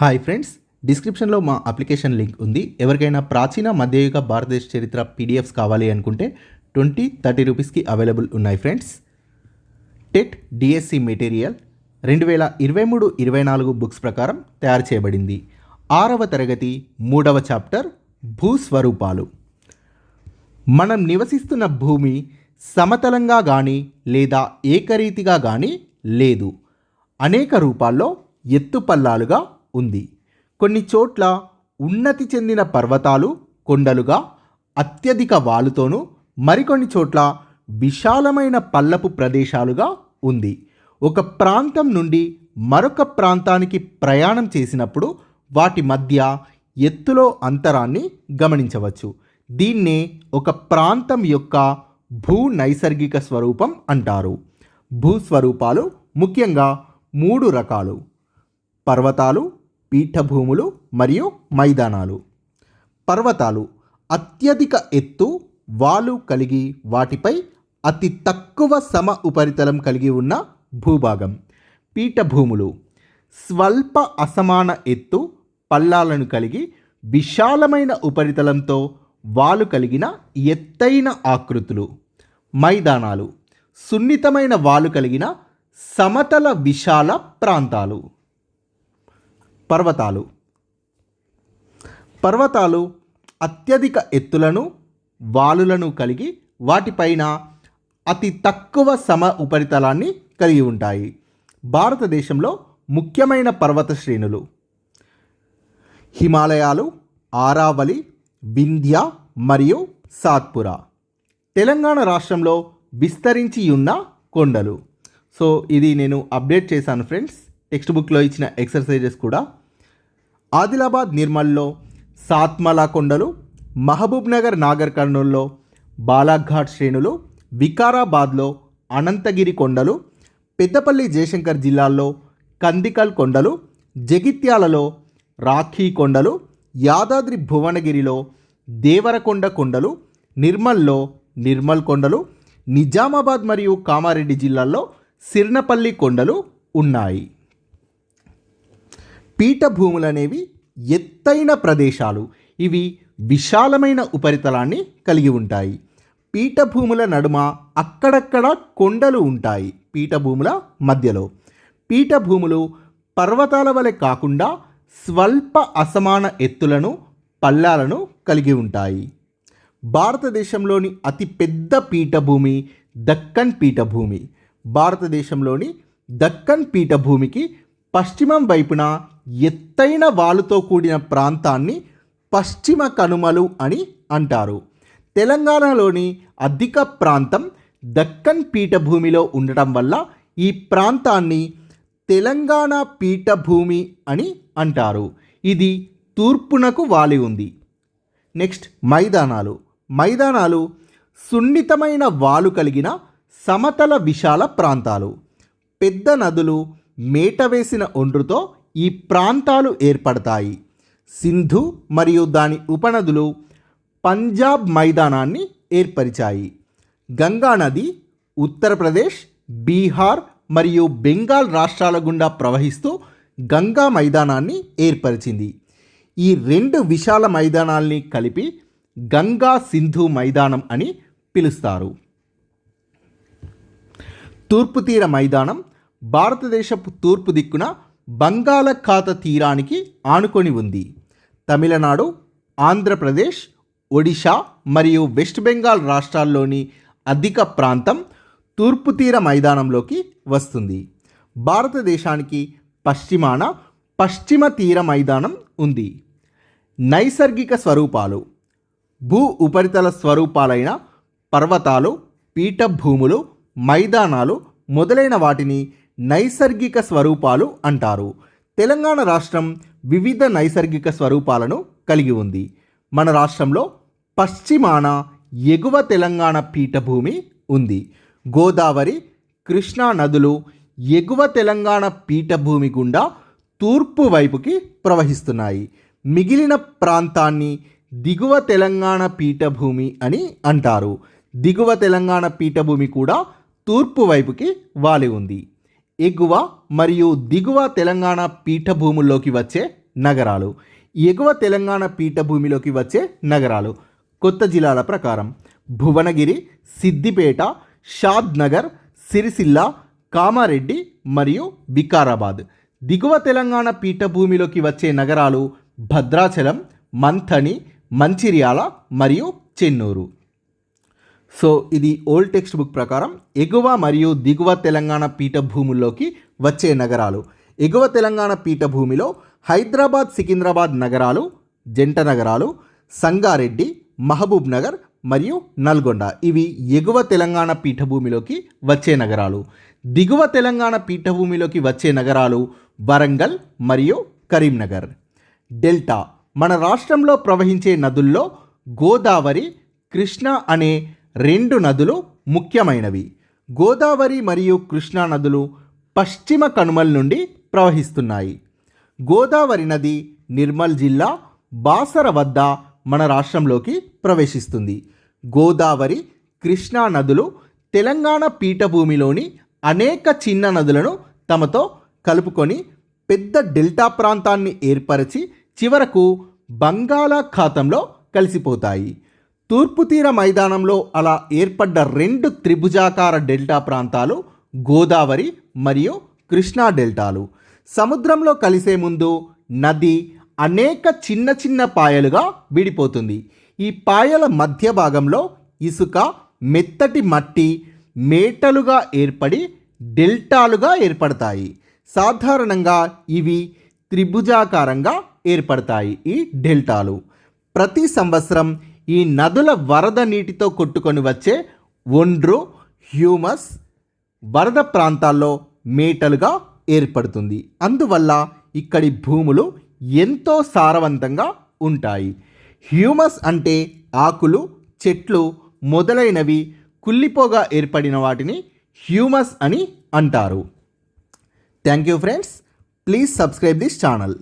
Hi friends, డిస్క్రిప్షన్లో మా application link ఉంది. ఎవరికైనా ప్రాచీన మధ్యయుగ భారతదేశ చరిత్ర పీడిఎఫ్స్ కావాలి అనుకుంటే 20-30 రూపీస్కి అవైలబుల్ ఉన్నాయి friends. TET DSC material 2023-24 books ప్రకారం తయారు చేయబడింది. 6వ తరగతి 3వ చాప్టర్ భూస్వరూపాలు. మనం నివసిస్తున్న భూమి సమతలంగా కానీ లేదా ఏకరీతిగా కానీ లేదు. అనేక రూపాల్లో ఎత్తుపల్లాలుగా ఉంది. కొన్ని చోట్ల ఉన్నతి చెందిన పర్వతాలు కొండలుగా అత్యధిక వాలుతోనూ, మరికొన్ని చోట్ల విశాలమైన పల్లపు ప్రదేశాలుగా ఉంది. ఒక ప్రాంతం నుండి మరొక ప్రాంతానికి ప్రయాణం చేసినప్పుడు వాటి మధ్య ఎత్తులో అంతరాన్ని గమనించవచ్చు. దీన్నే ఒక ప్రాంతం యొక్క భూ నైసర్గిక స్వరూపం అంటారు. భూస్వరూపాలు ముఖ్యంగా 3 రకాలు: పర్వతాలు, పీఠభూములు మరియు మైదానాలు. పర్వతాలు అత్యధిక ఎత్తు, వాలు కలిగి వాటిపై అతి తక్కువ సమ ఉపరితలం కలిగి ఉన్న భూభాగం. పీఠభూములు స్వల్ప అసమాన ఎత్తు, పల్లాలను కలిగి విశాలమైన ఉపరితలంతో వాలు కలిగిన ఎత్తైన ఆకృతులు. మైదానాలు సున్నితమైన వాలు కలిగిన సమతల విశాల ప్రాంతాలు. పర్వతాలు అత్యధిక ఎత్తులను, వాలులను కలిగి వాటిపైన అతి తక్కువ సమ ఉపరితలాన్ని కలిగి ఉంటాయి. భారతదేశంలో ముఖ్యమైన పర్వత శ్రేణులు: హిమాలయాలు, ఆరావళి, వింధ్య మరియు సాత్పురా. తెలంగాణ రాష్ట్రంలో విస్తరించి ఉన్న కొండలు. సో ఇది నేను అప్డేట్ చేశాను ఫ్రెండ్స్, టెక్స్ట్ బుక్లో ఇచ్చిన ఎక్సర్సైజెస్ కూడా. ఆదిలాబాద్ నిర్మల్లో సాత్మలా కొండలు, మహబూబ్ నగర్ నాగర్ కర్నూల్లో బాలాఘాట్ శ్రేణులు, వికారాబాద్లో అనంతగిరి కొండలు, పెద్దపల్లి జయశంకర్ జిల్లాల్లో కందికల్ కొండలు, జగిత్యాలలో రాఖీ కొండలు, యాదాద్రి భువనగిరిలో దేవరకొండ కొండలు, నిర్మల్లో నిర్మల్ కొండలు, నిజామాబాద్ మరియు కామారెడ్డి జిల్లాల్లో సిర్నపల్లి కొండలు ఉన్నాయి. పీఠభూములనేవి ఎత్తైన ప్రదేశాలు. ఇవి విశాలమైన ఉపరితలాన్ని కలిగి ఉంటాయి. పీఠభూముల నడుమ అక్కడక్కడ కొండలు ఉంటాయి. పీఠభూముల మధ్యలో. పీఠభూములు పర్వతాల వలె కాకుండా స్వల్ప అసమాన ఎత్తులను, పల్లాలను కలిగి ఉంటాయి. భారతదేశంలోని అతిపెద్ద పీఠభూమి దక్కన్ పీఠభూమి. భారతదేశంలోని దక్కన్ పీఠభూమికి పశ్చిమం వైపున ఎత్తైన వాలుతో కూడిన ప్రాంతాన్ని పశ్చిమ కనుమలు అని అంటారు. తెలంగాణలోని అధిక ప్రాంతం దక్కన్ పీఠభూమిలో ఉండటం వల్ల ఈ ప్రాంతాన్ని తెలంగాణ పీఠభూమి అని అంటారు. ఇది తూర్పునకు వాలి ఉంది. నెక్స్ట్ మైదానాలు సున్నితమైన వాలు కలిగిన సమతల విశాల ప్రాంతాలు. పెద్ద నదులు మేటవేసిన ఒండ్రుతో ఈ ప్రాంతాలు ఏర్పడతాయి. సింధు మరియు దాని ఉపనదులు పంజాబ్ మైదానాన్ని ఏర్పరిచాయి. గంగా నది ఉత్తరప్రదేశ్, బీహార్ మరియు బెంగాల్ రాష్ట్రాల గుండా ప్రవహిస్తూ గంగా మైదానాన్ని ఏర్పరిచింది. ఈ 2 విశాల మైదానాల్ని కలిపి గంగా సింధు మైదానం అని పిలుస్తారు. తూర్పు తీర మైదానం భారతదేశపు తూర్పు దిక్కున బంగాళాఖాత తీరానికి ఆనుకొని ఉంది. తమిళనాడు, ఆంధ్రప్రదేశ్, ఒడిషా మరియు వెస్ట్ బెంగాల్ రాష్ట్రాల్లోని అధిక ప్రాంతం తూర్పు తీర మైదానంలోకి వస్తుంది. భారతదేశానికి పశ్చిమాన పశ్చిమ తీర మైదానం ఉంది. నైసర్గిక స్వరూపాలు: భూ ఉపరితల స్వరూపాలైన పర్వతాలు, పీఠభూములు, మైదానాలు మొదలైన వాటిని నైసర్గిక స్వరూపాలు అంటారు. తెలంగాణ రాష్ట్రం వివిధ నైసర్గిక స్వరూపాలను కలిగి ఉంది. మన రాష్ట్రంలో పశ్చిమాన ఎగువ తెలంగాణ పీఠభూమి ఉంది. గోదావరి, కృష్ణా నదులు ఎగువ తెలంగాణ పీఠభూమి గుండా తూర్పు వైపుకి ప్రవహిస్తున్నాయి. మిగిలిన ప్రాంతాన్ని దిగువ తెలంగాణ పీఠభూమి అని అంటారు. దిగువ తెలంగాణ పీఠభూమి కూడా తూర్పు వైపుకి వాలి ఉంది. ఎగువ మరియు దిగువ తెలంగాణ పీఠభూముల్లోకి వచ్చే నగరాలు. ఎగువ తెలంగాణ పీఠభూమిలోకి వచ్చే నగరాలు కొత్త జిల్లాల ప్రకారం భువనగిరి, సిద్దిపేట, షాద్ నగర్, సిరిసిల్ల, కామారెడ్డి మరియు వికారాబాద్. దిగువ తెలంగాణ పీఠభూమిలోకి వచ్చే నగరాలు భద్రాచలం, మంథని, మంచిర్యాల మరియు చెన్నూరు. సో ఇది ఓల్డ్ టెక్స్ట్ బుక్ ప్రకారం ఎగువ మరియు దిగువ తెలంగాణ పీఠభూముల్లోకి వచ్చే నగరాలు. ఎగువ తెలంగాణ పీఠభూమిలో హైదరాబాద్, సికింద్రాబాద్ నగరాలు జంట నగరాలు, సంగారెడ్డి, మహబూబ్ నగర్ మరియు నల్గొండ ఇవి ఎగువ తెలంగాణ పీఠభూమిలోకి వచ్చే నగరాలు. దిగువ తెలంగాణ పీఠభూమిలోకి వచ్చే నగరాలు వరంగల్ మరియు కరీంనగర్. డెల్టా మన రాష్ట్రంలో ప్రవహించే నదుల్లో గోదావరి, కృష్ణా అనే రెండు నదులు ముఖ్యమైనవి. గోదావరి మరియు కృష్ణా నదులు పశ్చిమ కనుమల నుండి ప్రవహిస్తున్నాయి. గోదావరి నది నిర్మల్ జిల్లా బాసర వద్ద మన రాష్ట్రంలోకి ప్రవేశిస్తుంది. గోదావరి, కృష్ణా నదులు తెలంగాణ పీఠభూమిలోని అనేక చిన్న నదులను తమతో కలుపుకొని పెద్ద డెల్టా ప్రాంతాన్ని ఏర్పరిచి చివరకు బంగాళాఖాతంలో కలిసిపోతాయి. తూర్పు తీర మైదానంలో అలా ఏర్పడ్డ రెండు త్రిభుజాకార డెల్టా ప్రాంతాలు గోదావరి మరియు కృష్ణా డెల్టాలు. సముద్రంలో కలిసే ముందు నది అనేక చిన్న చిన్న పాయలుగా విడిపోతుంది. ఈ పాయల మధ్య భాగంలో ఇసుక, మెత్తటి మట్టి మేటలుగా ఏర్పడి డెల్టాలుగా ఏర్పడతాయి. సాధారణంగా ఇవి త్రిభుజాకారంగా ఏర్పడతాయి. ఈ డెల్టాలు ప్రతి సంవత్సరం ఈ నదుల వరద నీటితో కొట్టుకొని వచ్చే ఒండ్రు, హ్యూమస్ వరద ప్రాంతాల్లో మేటలుగా ఏర్పడుతుంది. అందువల్ల ఇక్కడి భూములు ఎంతో సారవంతంగా ఉంటాయి. హ్యూమస్ అంటే ఆకులు, చెట్లు మొదలైనవి కుళ్ళిపోగా ఏర్పడిన వాటిని హ్యూమస్ అని అంటారు. Thank you friends. Please subscribe this channel.